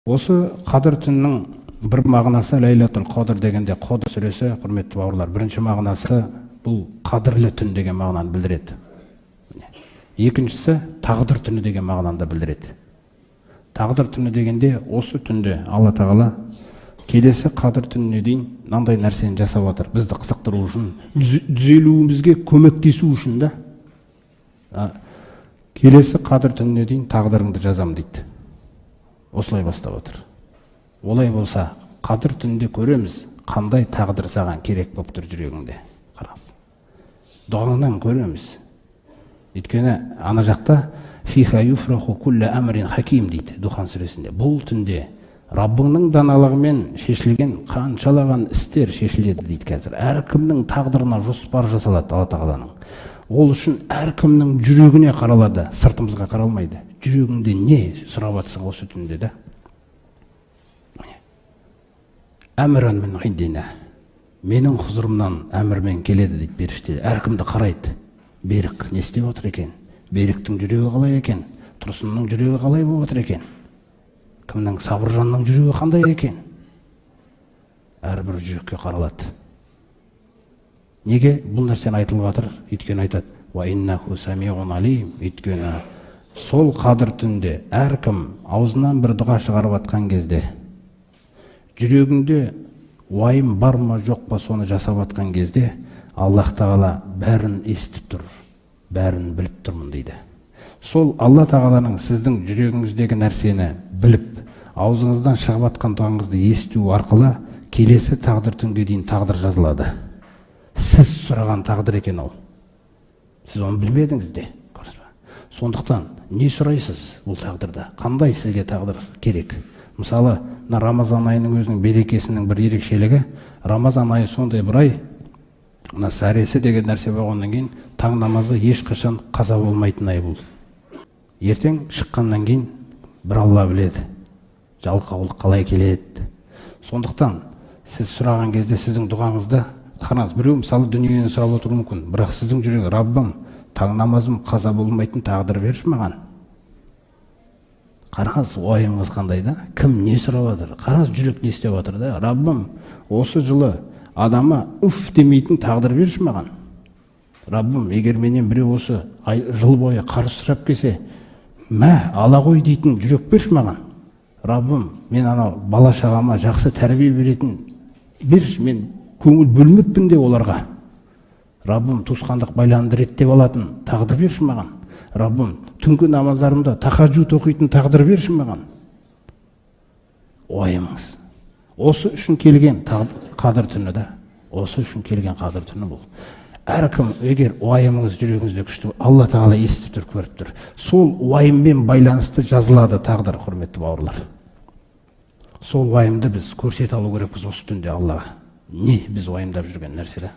Осы қадір түннің бір мағынасы Ләйләтул Қадр дегенде, Қадр сүресі, құрметті бауырлар, бірінші мағынасы бұл қадірлі түн деген мағынаны білдіреді. Екіншісі тағдыр түні деген мағынаны білдіреді. Тағдыр түні дегенде осы түнде Алла Тағала келесі қадір түніне дейін мынандай нәрсені жасап отыр. Бізді қызықтыру үшін, түзелуімізге көмектесу үшін да. Келесі қадір түніне дейін тағдырыңды жазам дейді. Осылай бастап отыр. Олай болса, қадір түнінде көреміз, қандай тағдыр саған керек болып тұр жүрегіңде. Қараңыз. Дұғаңнан көреміз. Өйткені ана жақта фиха юфраху кулла амрин хаким дейді Духан сүресінде. Бұл түнде Раббыңның даналығымен шешілген қаншалаған істер шешіледі дейді қазір. Әркімнің тағдырына жоспар жасалады Алла Тағаланың. Ол үшін әркімнің жүрегіне қаралады, сыртымызға қаралмайды. Жүрегіңде не сұрап жатсың осы түнде да? Әміран мен индина. Менің құзырымнан әмірмен келеді дейді періште. Әркімді қарайды. Берік не істеп отыр екен? Беріктің жүрегі қалай екен? Тұрсынның жүрегі қалай болып отыр екен? Кімнің Сабыржанның жүрегі қандай екен? Әрбір жүрекке қаралады. Неге бұл нәрсені айтылып жатыр? Өйткені айтады: "Ва иннаху самиун алим". Өйткені сол қадір түнде әркім аузынан бір дұға шығарып жатқан кезде, жүрегінде уайым бар ма жоқ па соны жасап жатқан кезде, Аллах Тағала бәрін естіп тұр, бәрін біліп тұрмын дейді. Сол Алла Тағаланың сіздің жүрегіңіздегі нәрсені біліп, аузыңыздан шығып жатқан дұғаңызды есту арқылы келесі тағдыр түнге дейін тағдыр жазылады. Сіз сұраған тағдыр екен ол. Сіз оны білмедіңіз де. Сондықтан не сұрайсыз бұл тағдырда? Қандай сізге тағдыр керек? Мысалы, Рамазан айының өзінің берекесінің бір ерекшелігі, Рамазан айы сондай бір ай, сәресі деген нәрсе болғаннан кейін таң намазы ешқашан қаза болмайтын ай бұл. Ертең шыққаннан кейін бір Алла біледі, жалқаулық қалай келеді. Сондықтан сіз сұраған кезде сіздің дұғаңызда, қараңыз, біреу мысалы дүниені сұрап отыруы мүмкін, бірақ сіздің жүрегі: Раббым, таң намазым қаза болмайтын тағдыр берші маған. Қараңыз, уайымыңыз қандай да? Кім не сұрап жатыр? Қараңыз, жүрек не істеп жатыр да? Раббым, осы жылы адама үф демейтін тағдыр берші маған. Раббым, егер менен біреу осы жыл бойы қарыз сұрап келсе, мә, ала ғой дейтін жүрек берші маған. Раббым, мен ана бала шағама жақсы тәрбие беретін берші, мен көңіл бөлмеппін де оларға. Раббым, туысқандық байланымды реттеп алатын тағдыр берші маған. Раббым, түнгі намаздарымда тахаджуд оқитын тағдыр берші маған. Уайымыңыз. Осы үшін келген қадір түні да. Осы үшін келген қадір түні бұл. Әркім, егер уайымыңыз жүрегіңізде күшті, Алла Тағала естіп тұр, көріп тұр. Сол уайыммен байланысты жазылады тағдыр, құрметті бауырлар. Сол уайымды біз көрсете алу керекпіз осы түнде Аллаға. Не біз уайымдап жүрген нәрсе да?